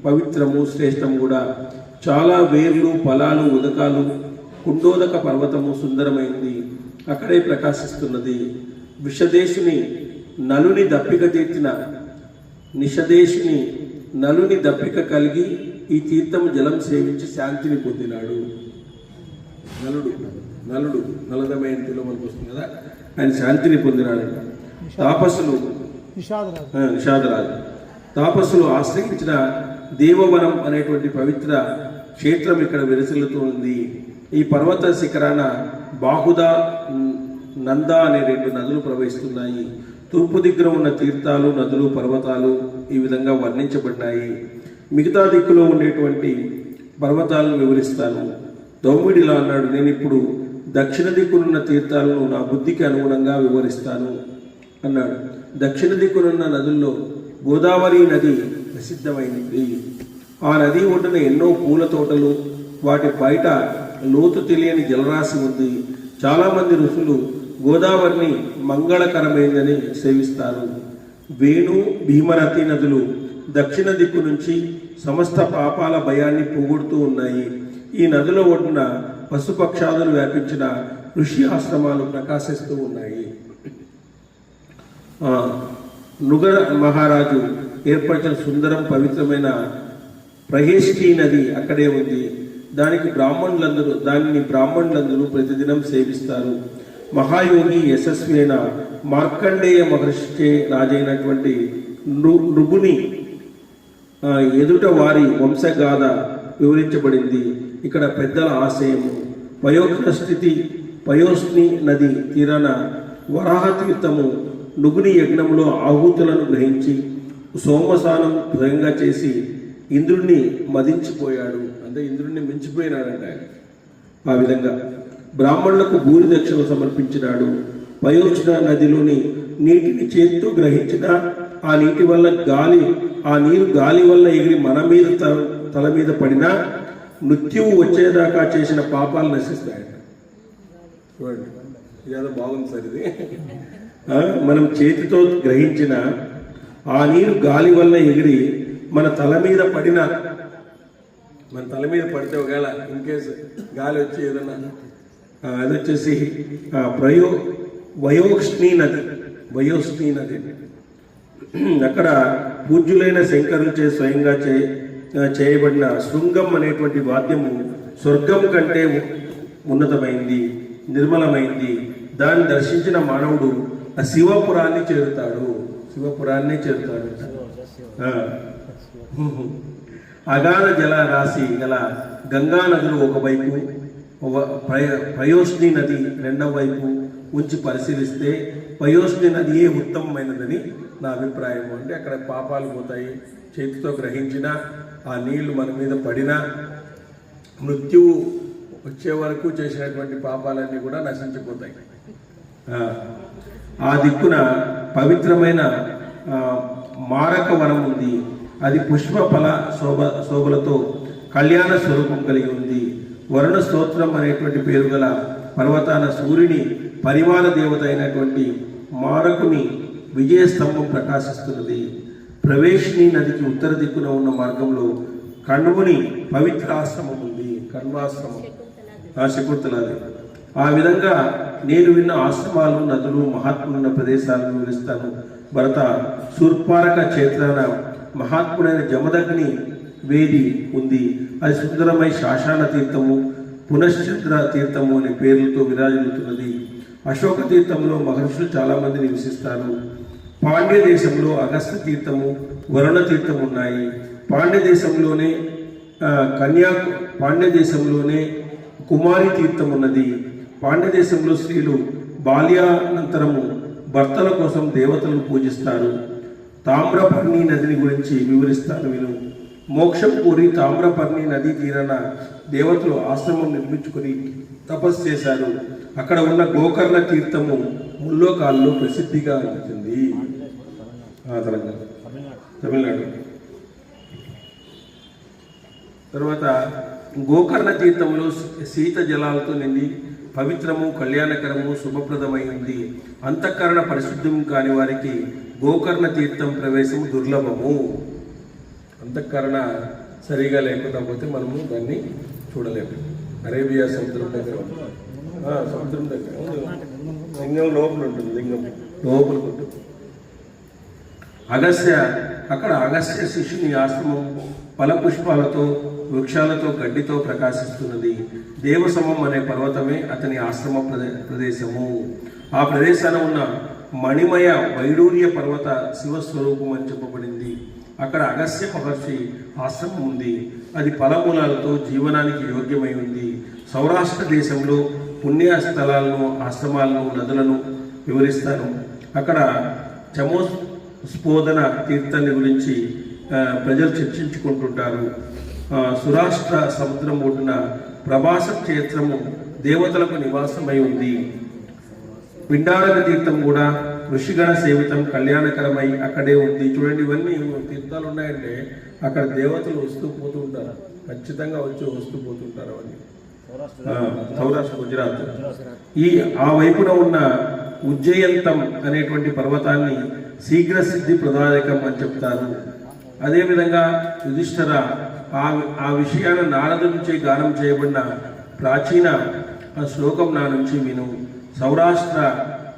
Speaker 1: పవిత్రము, శ్రేష్టము కూడా. చాలా వేర్లు, ఫలాలు, ఉదకాలు, కుండోదక పర్వతము సుందరమైంది. అక్కడే ప్రకాశిస్తున్నది. విషదేశుని నలుని దప్పిక తీర్చిన నిషదేశుని నలుని దప్పిక కలిగి ఈ తీర్థము జలం సేవించి శాంతిని పొందినాడు. నలుడు నలదమయంతిలో మనకు వస్తుంది కదా, ఆయన శాంతిని పొందినాడంట. తాపసులు నిషాదరాజు తాపసులు ఆశ్రయించిన దేవవనం అనేటువంటి పవిత్ర క్షేత్రం ఇక్కడ విరసిల్లుతూ ఉంది. ఈ పర్వత శిఖరాన బాహుద, నంద అనే 2 నదులు ప్రవహిస్తున్నాయి. తూర్పు దిక్కున ఉన్న తీర్థాలు, నదులు, పర్వతాలు ఈ విధంగా వర్ణించబడినాయి. మిగతా దిక్కులో ఉండేటువంటి పర్వతాలను వివరిస్తాను. దౌమిడిలా అన్నాడు, నేను ఇప్పుడు దక్షిణ దిక్కునున్న తీర్థాలను నా బుద్ధికి అనుగుణంగా వివరిస్తాను అన్నాడు. దక్షిణ దిక్కునున్న నదుల్లో గోదావరి నది ప్రసిద్ధమైనది. ఆ నది ఒడ్డున ఎన్నో పూల తోటలు, వాటి బయట లోతు తెలియని జలరాశి ఉంది. చాలామంది ఋషులు గోదావరిని మంగళకరమైందని సేవిస్తారు. వేణు, భీమరతి నదులు దక్షిణ దిక్కు నుంచి సమస్త పాపాల భయాన్ని పోగొడుతూ ఉన్నాయి. ఈ నదుల ఒడ్డున పశుపక్షాదులు వ్యాపించిన ఋషి ఆశ్రమాలు ప్రకాశిస్తూ ఉన్నాయి. నుగర మహారాజు ఏర్పరిచిన సుందరం పవిత్రమైన ప్రహేష్ఠి నది అక్కడే ఉంది. దానిని బ్రాహ్మణులందరూ ప్రతిదినం సేవిస్తారు. మహాయోగి యశస్వి అయిన మార్కండేయ మహర్షిచే రాజైనటువంటి నృగుని ఎదుట వారి వంశగాథ వివరించబడింది. ఇక్కడ పెద్దల ఆశయము పయోష్ణి నది తీరాన వరాహ తీర్థము నుగుని యజ్ఞంలో ఆహుతులను గ్రహించి సోమసానం స్వయంగా చేసి ఇంద్రుడిని మదించిపోయాడు. అంటే ఇంద్రుడిని మించిపోయినాడంట ఆయన. ఆ విధంగా బ్రాహ్మణులకు భూరి దక్షిణ సమర్పించినాడు. పయోష్ణ నదిలోని నీటిని చేతితో గ్రహించిన ఆ నీటి వల్ల ఆ నీరు గాలి వల్ల ఎగిరి మన మీద తల మీద పడినా మృత్యువు వచ్చేదాకా చేసిన పాపాలు నశిస్తాయట. చూడండి, ఇదేదో బాగుంది సార్ ఇది. మనం చేతితో గ్రహించిన ఆ నీరు గాలి వల్ల ఎగిరి మన తల మీద పడితే ఒకవేళ ఇన్ కేసు గాలి వచ్చి ఏదన్నా అది వచ్చేసి వయోష్ణి నది అక్కడ పూజ్యులైన శంకరులచే స్వయంగా చేయబడిన శృంగం అనేటువంటి వాద్యము స్వర్గం కంటే ఉన్నతమైంది, నిర్మలమైంది. దాన్ని దర్శించిన మానవుడు ఆ శివపురాన్ని చేరుతాడు. అగాధ జల రాశి గల గంగా నదులు ఒకవైపు, పయోష్ణి నది రెండవ వైపు ఉంచి పరిశీలిస్తే పయోష్ణి నదియే ఉత్తమమైనదని నా అభిప్రాయం. అంటే అక్కడ పాపాలు పోతాయి. చేతితో గ్రహించిన ఆ నీళ్లు మన మీద పడినా మృత్యువు వచ్చే వరకు చేసినటువంటి పాపాలన్నీ కూడా నశించిపోతాయి. ఆ దిక్కున పవిత్రమైన మారక వనం ఉంది. అది పుష్ప ఫల శోభలతో కళ్యాణ స్వరూపం కలిగి ఉంది. వరుణ స్తోత్రం అనేటువంటి పేరు గల పర్వతాన సూర్యుని పరివార దేవత అయినటువంటి మారకుని విజయస్తంభం ప్రకాశిస్తున్నది. ప్రవేశిని నదికి ఉత్తర దిక్కున ఉన్న మార్గంలో కణ్వుని పవిత్ర ఆశ్రమం ఉంది. కణ్వాశ్రమం శకుంతలాది. ఆ విధంగా నేను విన్న ఆశ్రమాలు, నదులు, మహాత్ములున్న ప్రదేశాలను వివరిస్తాను. భరత శూర్పారక క్షేత్రాన మహాత్ముడైన జమదగ్ని వేది ఉంది. అది సుందరమై శాశాన తీర్థము, పునశ్చంద్ర తీర్థము అనే పేర్లతో విరాజిల్లుతున్నది. అశోక తీర్థంలో మహర్షులు చాలామంది నివసిస్తారు. పాండ్య దేశంలో అగస్త్య తీర్థము, వరుణ తీర్థం ఉన్నాయి. పాండ్య దేశంలోనే కుమారి తీర్థం ఉన్నది. పాండ్య దేశంలో స్త్రీలు బాల్యానంతరము భర్తల కోసం దేవతలను పూజిస్తారు. తామ్రపర్ణి నదిని గురించి వివరిస్తాను విను. మోక్షం కోరి తామ్రపర్ణి నదీ తీరాన దేవతలు ఆశ్రమం నిర్మించుకొని తపస్సు చేశారు. అక్కడ ఉన్న గోకర్ణ తీర్థము ముల్లోకాల్లో ప్రసిద్ధిగా ఉంటుంది. తమిళనాడు. తర్వాత గోకర్ణ తీర్థంలో శీత జలాలతో నిండి పవిత్రము, కళ్యాణకరము, శుభప్రదమై ఉంది. అంతఃకరణ పరిశుద్ధం కాని వారికి గోకర్ణ తీర్థం ప్రవేశము దుర్లభము. అంతఃకరణ సరిగా లేకుండా పోతే మనము దాన్ని చూడలేము. అరేబియా సముద్రం దగ్గర లింగం లోపల ఉంటుంది. లింగం లోపల ఉంటుంది. అక్కడ అగస్త్య శిష్యుని ఆశ్రమం ఫలపుష్పాలతో, వృక్షాలతో, గడ్డితో ప్రకాశిస్తున్నది. దేవసమం అనే పర్వతమే అతని ఆశ్రమ ప్రదేశము. ఆ ప్రదేశాన ఉన్న మణిమయ వైడూర్య పర్వత శివస్వరూపం అని చెప్పబడింది. అక్కడ అగస్త్య మహర్షి ఆశ్రమం ఉంది. అది ఫలమూలాలతో జీవనానికి యోగ్యమై ఉంది. సౌరాష్ట్ర దేశంలో పుణ్యస్థలాలను, ఆశ్రమాలను, నదులను వివరిస్తాను. అక్కడ చమోస్పోదన తీర్థాన్ని గురించి ప్రజలు చర్చించుకుంటుంటారు. సురాష్ట్ర సముద్రం ఒడ్డున ప్రభాస క్షేత్రము దేవతలకు నివాసమై ఉంది. పిండారక తీర్థం కూడా ఋషిగణ సేవితం, కళ్యాణకరమై అక్కడే ఉంది. చూడండి, ఇవన్నీ తీర్థాలు ఉన్నాయంటే అక్కడ దేవతలు వస్తూ పోతూ ఉంటారు. ఖచ్చితంగా వస్తూ పోతుంటారు. అవన్నీ సౌరాష్ట్ర, గుజరాత్. ఆ వైపున ఉన్న ఉజ్జయంతం అనేటువంటి పర్వతాన్ని శీఘ్ర సిద్ధి ప్రదాయకం అని చెప్తారు. అదేవిధంగా యుధిష్ఠిర ఆ విషయాన్ని నారదు నుంచి గానం చేయబడిన ప్రాచీన శ్లోకం నా నుంచి విను. సౌరాష్ట్ర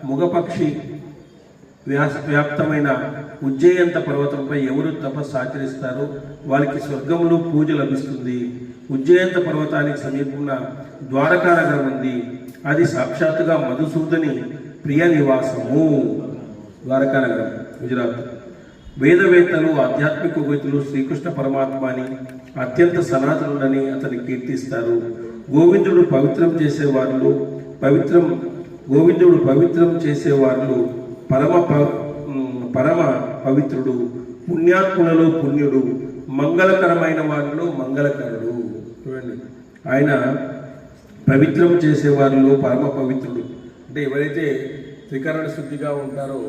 Speaker 1: ముగపక్షి వ్యాప్తమైన ఉజ్జయంత పర్వతంపై ఎవరు తపస్సు ఆచరిస్తారో వారికి స్వర్గంలో పూజ లభిస్తుంది. ఉజ్జయంత పర్వతానికి సమీపంలో ద్వారకా నగరం ఉంది. అది సాక్షాత్తుగా మధుసూదని ప్రియ నివాసము. ద్వారకా నగరం, గుజరాత్. వేదవేత్తలు, ఆధ్యాత్మిక వ్యక్తులు శ్రీకృష్ణ పరమాత్మని అత్యంత సనాతనుడని అతని కీర్తిస్తారు. గోవిందుడు పవిత్రం చేసేవారు పరమ పవిత్రుడు. పుణ్యాత్ములలో పుణ్యుడు, మంగళకరమైన వారిలో మంగళకరుడు. చూడండి, ఆయన పవిత్రం చేసేవారిలో పరమ పవిత్రుడు. అంటే ఎవరైతే త్రికరణ శుద్ధిగా ఉంటారో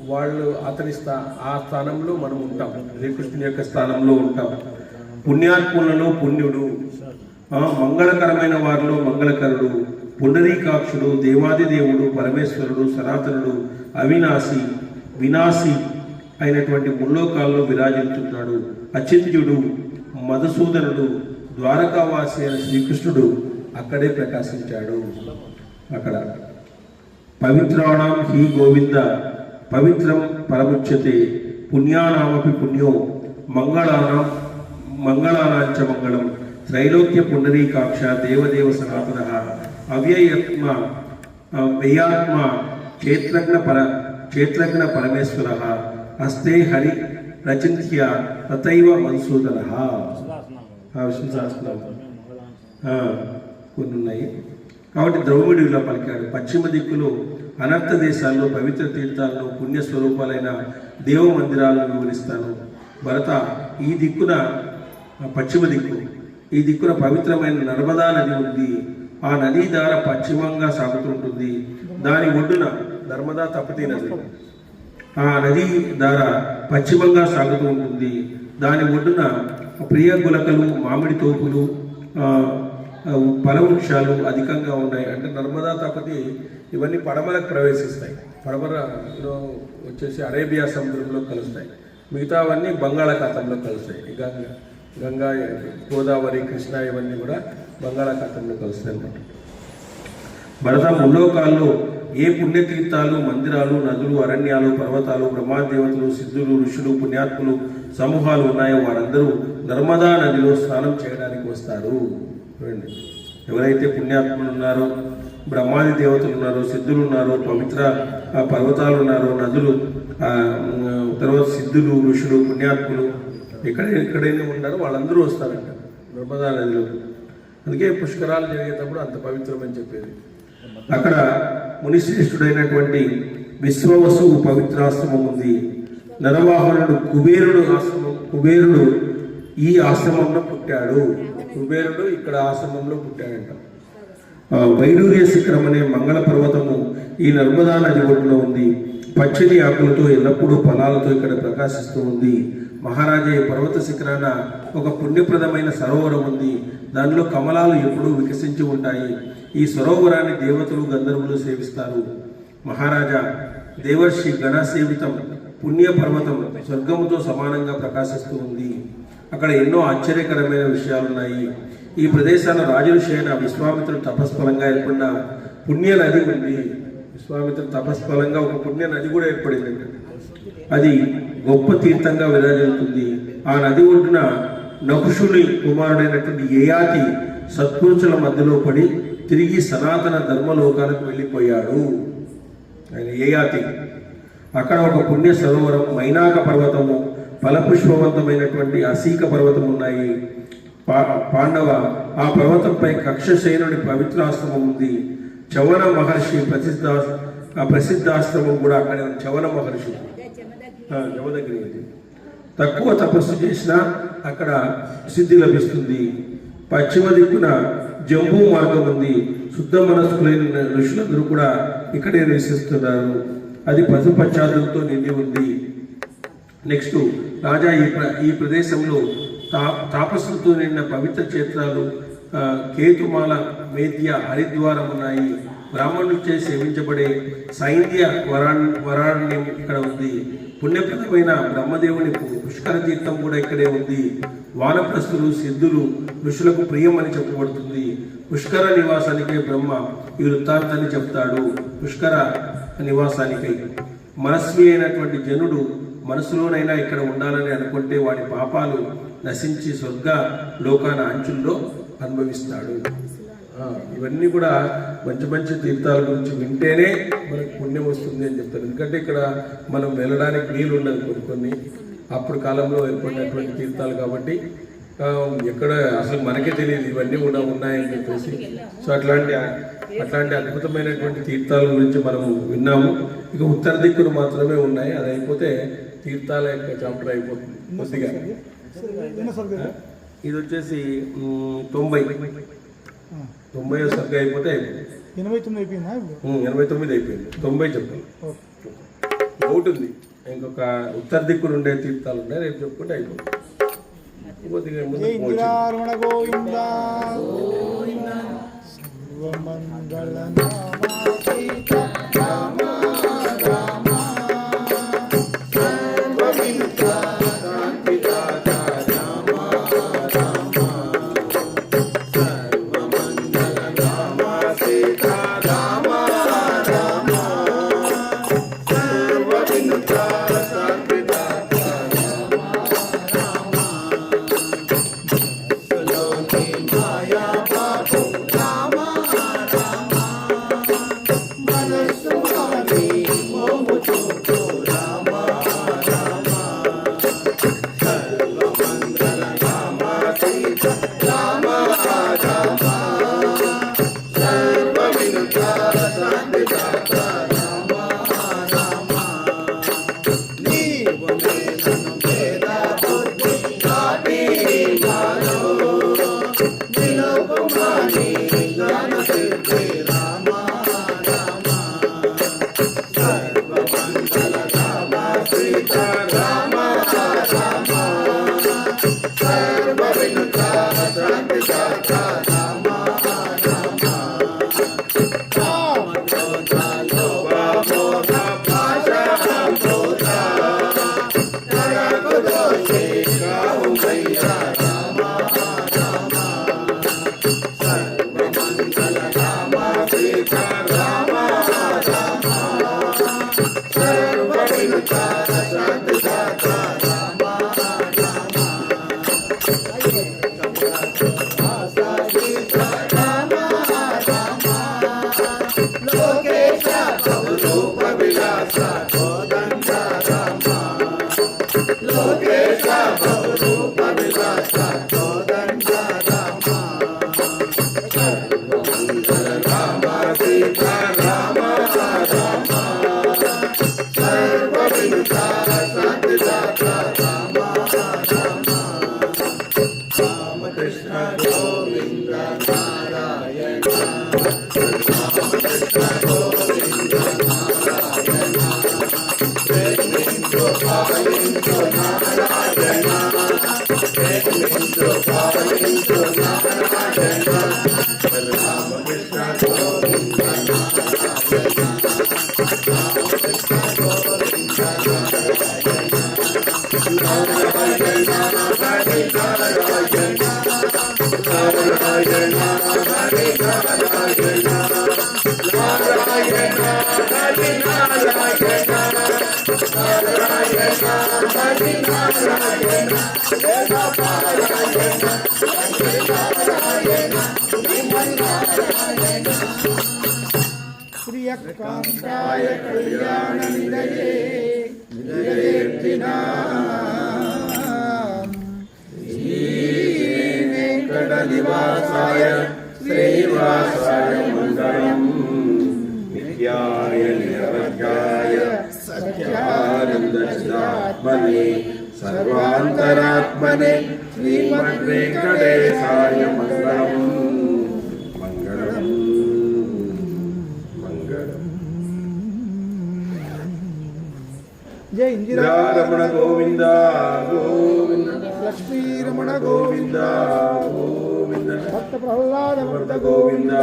Speaker 1: వాళ్ళు అతని ఆ స్థానంలో మనం ఉంటాం. శ్రీకృష్ణుని యొక్క స్థానంలో ఉంటాం. పుణ్యాత్ములలో పుణ్యుడు, మంగళకరమైన వారిలో మంగళకరుడు, పుండరీకాక్షుడు, దేవాదిదేవుడు, పరమేశ్వరుడు, సనాతనుడు, అవినాశి, వినాశి అయినటువంటి ముల్లోకాల్లో విరాజిల్లుతున్నాడు. అచింత్యుడు, మధుసూదనుడు, ద్వారకావాసి అయిన శ్రీకృష్ణుడు అక్కడే ప్రకాశించాడు. అక్కడ పవిత్రాణం హి గోవింద పవిత్రం పరముచ్యతే, పుణ్యానామపి పుణ్యో మంగళానాంచ మంగళం, త్రైలోక్య పుండరీకాక్ష దేవదేవ సనాతన, అవ్యయాత్మ క్షేత్రజ్ఞ పరమేశ్వర, హస్తే హరి రచింత్య తథైవ మధుసూదన. విష్ణు సహస్రనామం కొన్ని ఉన్నాయి. కాబట్టి ద్రౌపది ఇలా పలికాడు. పశ్చిమ దిక్కులో అనర్థ దేశాల్లో పవిత్ర తీర్థాలను, పుణ్యస్వరూపాలైన దేవ మందిరాలను వివరిస్తాను. భరత ఈ దిక్కున పశ్చిమ దిక్కు, ఈ దిక్కున పవిత్రమైన నర్మదా నది ఉంది. ఆ నదీ దార పశ్చిమంగా సాగుతుంటుంది. దాని ఒడ్డున నర్మదా తపతి నది, ఆ నది దార పశ్చిమంగా సాగుతూ ఉంటుంది. దాని ఒడ్డున ప్రియ గులకలు, మామిడి తోపులు, ఫలవృక్షాలు అధికంగా ఉన్నాయి. అంటే నర్మదా తపతి ఇవన్నీ పడమరకు ప్రవేశిస్తాయి. పడమరలో వచ్చేసి అరేబియా సముద్రంలో కలుస్తాయి. మిగతావన్నీ బంగాళాఖాతంలో కలుస్తాయి. గంగా, గోదావరి, కృష్ణ ఇవన్నీ కూడా బంగాళాఖాతంలో కలుస్తాయి అన్నమాట. భరత ముల్లోకాల్లో ఏ పుణ్యతీర్థాలు, మందిరాలు, నదులు, అరణ్యాలు, పర్వతాలు, బ్రహ్మాదేవతలు, సిద్ధులు, ఋషులు, పుణ్యాత్ములు సమూహాలు ఉన్నాయో వారందరూ నర్మదా నదిలో స్నానం చేయడానికి వస్తారు. చూడండి, ఎవరైతే పుణ్యాత్ములు ఉన్నారో, బ్రహ్మాది దేవతలు ఉన్నారో, సిద్ధులు ఉన్నారో, పవిత్ర పర్వతాలు ఉన్నారో, నదులు, తర్వాత సిద్ధులు, ఋషులు, పుణ్యాత్ములు ఎక్కడైనా ఉన్నారో వాళ్ళందరూ వస్తారంట నర్మదా నదిలో. అందుకే పుష్కరాలు జరిగేటప్పుడు అంత పవిత్రమని చెప్పేది. అక్కడ మునిశ్రేష్ఠుడైనటువంటి విశ్వవసువు పవిత్రాశ్రమం ఉంది. నరవాహనుడు కుబేరుడు ఈ ఆశ్రమంలో పుట్టాడు. కుబేరుడు ఇక్కడ ఆశ్రమంలో పుట్టాడంట. వైడూర్య శిఖరం అనే మంగళ పర్వతము ఈ నర్మదా నది ఒడ్డులో ఉంది. పచ్చని ఆకులతో ఎల్లప్పుడూ ఫలాలతో ఇక్కడ ప్రకాశిస్తూ ఉంది. మహారాజా ఈ పర్వత శిఖరాన ఒక పుణ్యప్రదమైన సరోవరం ఉంది. దానిలో కమలాలు ఎప్పుడూ వికసించి ఉంటాయి. ఈ సరోవరాన్ని దేవతలు, గంధర్వులు సేవిస్తారు. మహారాజా, దేవర్షి గణ సేవితం పుణ్య పర్వతం స్వర్గముతో సమానంగా ప్రకాశిస్తూ ఉంది. అక్కడ ఎన్నో ఆశ్చర్యకరమైన విషయాలున్నాయి. ఈ ప్రదేశాన రాజఋషి అయిన విశ్వామిత్రుడు తపస్ఫలంగా ఏర్పడిన పుణ్య నది ఉంది. విశ్వామిత్రుడు తపస్ఫలంగా ఒక పుణ్య నది కూడా ఏర్పడింది. అది గొప్ప తీర్థంగా విరాజిల్లుతుంది. ఆ నది ఒడ్డున నకుషుని కుమారుడైనటువంటి యయాతి సత్పురుషుల మధ్యలో పడి తిరిగి సనాతన ధర్మలోకాలకు వెళ్ళిపోయాడు. ఆయన యయాతి. అక్కడ ఒక పుణ్య సరోవరం, మైనాక పర్వతము, ఫలపుష్పవంతమైనటువంటి అసీక పర్వతం ఉన్నాయి. పాండవ ఆ పర్వతంపై కక్షసేనుడి పవిత్రాశ్రమం ఉంది. చవన మహర్షి ప్రసిద్ధాశ్రమం కూడా అక్కడే ఉంది. చవన మహర్షి జమదగ్ని. తక్కువ తపస్సు చేసినా అక్కడ సిద్ధి లభిస్తుంది. పశ్చిమ దిక్కున జంబూ మార్గం ఉంది. శుద్ధ మనస్కులైన ఋషులందరూ కూడా ఇక్కడే నివసిస్తున్నారు. అది పశుపశ్చాదులతో నిండి ఉంది. నెక్స్ట్, రాజా ఈ ప్రదేశంలో తాపస్సులతో నిండిన పవిత్ర క్షేత్రాలు కేతుమాల, మేధ్య, హరిద్వారం ఉన్నాయి. బ్రాహ్మణులచే సేవించబడే సైంధ్య వరాణ్యం ఇక్కడ ఉంది. పుణ్యప్రదమైన బ్రహ్మదేవుని పుష్కర తీర్థం కూడా ఇక్కడే ఉంది. వానప్రస్థులు, సిద్ధులు, ఋషులకు ప్రియం అని చెప్పబడుతుంది. పుష్కర నివాసానికై బ్రహ్మ ఈ వృత్తాంతాన్ని చెప్తాడు. పుష్కర నివాసానికై మనస్వి అయినటువంటి జనుడు మనసులోనైనా ఇక్కడ ఉండాలని అనుకుంటే వాడి పాపాలు నశించి స్వర్గ లోకాన అంచుల్లో అనుభవిస్తాడు. ఇవన్నీ కూడా మంచి మంచి తీర్థాల గురించి వింటేనే మనకు పుణ్యం వస్తుంది అని చెప్తారు. ఎందుకంటే ఇక్కడ మనం వెళ్ళడానికి వీలు ఉండదు. కొన్ని అప్పుడు కాలంలో ఏర్పడినటువంటి తీర్థాలు కాబట్టి ఎక్కడ అసలు మనకే తెలియదు ఇవన్నీ కూడా ఉన్నాయని చెప్పేసి. సో అట్లాంటి అద్భుతమైనటువంటి తీర్థాల గురించి మనము విన్నాము. ఇక ఉత్తర దిక్కులు మాత్రమే ఉన్నాయి. అది అయిపోతే తీర్థాల యొక్క చాప్టర్ అయిపోతుంది కొద్దిగా. ఇది వచ్చేసి 90వ సర్గ అయిపోతే
Speaker 2: 89 అయిపోయిందా?
Speaker 1: 89 అయిపోయింది. 90 చెప్పాలి. ఒకటి ఉంది, ఇంకొక ఉత్తర దిక్కులు ఉండే తీర్థాలు ఉన్నాయి. రేపు చెప్పుకుంటే అయిపోతుంది. కొద్దిగా
Speaker 4: మాని జ్ఞాన సిద్ధి రామ రామ సర్వమంగళ రామ సీతా రామ రామ సర్వ వినుత శాంతి దాత రామ రామ కామ క్రోధ లోభ మోహ పాశ క్రోధ నరక దోషే కావు మయ్యా రామ రామ సర్వమంగళ రామ సీతా రామ రామ సర్వ వినుత శాంతి దాత రామ రామ లోకేశ బహురూప విలాస కోదండ రామ లోకేశ బహురూప విలాస కోదండ రామ సర్వమంగళ రామ సీతా రామ రామ సర్వ వినుత శాంతి దాత రామ రామ రామకృష్ణ గోవింద నారాయణ రామకృష్ణ గోవింద నారాయణ ప్రేమించు పాలించు నారాయణ ప్రేమించు పాలించు నారాయణ రామకృష్ణ గోవింద నారాయణ రామకృష్ణ గోవింద నారాయణ హరి నారాయణ నారాయణ హరి నారాయణ నారాయణ హరి నారాయణ నారాయణ హరి నారాయణ దేవపారాయణ హరి నారాయణ శ్రీమన్నారాయణ
Speaker 2: ప్రియకాంతాయ కళ్యాణ నిలయే
Speaker 1: వెంకట నివాసాయ శ్రీనివాసాయ మంగళం నిత్యాయ నిరవధ్యాయ సత్యానంద చిదాత్మనే సర్వాంతరాత్మనే శ్రీమద్వేంకటేశాయ మంగళం మంగళం మంగళం.
Speaker 2: జై ఇందిరా
Speaker 1: రమణ గోవింద గోవింద
Speaker 2: లక్ష్మీ రమణ
Speaker 1: గోవింద గోవింద
Speaker 2: భక్త ప్రహ్లాద
Speaker 1: వరద గోవింద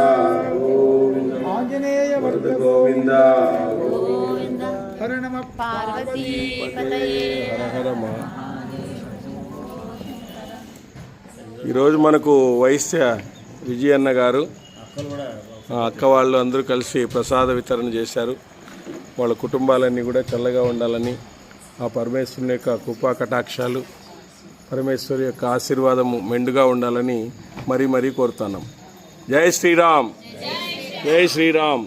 Speaker 1: గోవింద
Speaker 2: ఆంజనేయ
Speaker 1: వరద గోవింద
Speaker 3: గోవింద
Speaker 2: హర నమ
Speaker 3: పార్వతీ పతయే
Speaker 1: హర ఈరోజు మనకు వైశ్య విజయన్న గారు అక్క వాళ్ళు అందరూ కలిసి ప్రసాద వితరణ చేశారు. వాళ్ళ కుటుంబాలన్నీ కూడా చల్లగా ఉండాలని ఆ పరమేశ్వరుని యొక్క కృపా కటాక్షాలు పరమేశ్వరి యొక్క ఆశీర్వాదము మెండుగా ఉండాలని మరీ మరీ కోరుతున్నాం. జై శ్రీరామ్, జై శ్రీరామ్.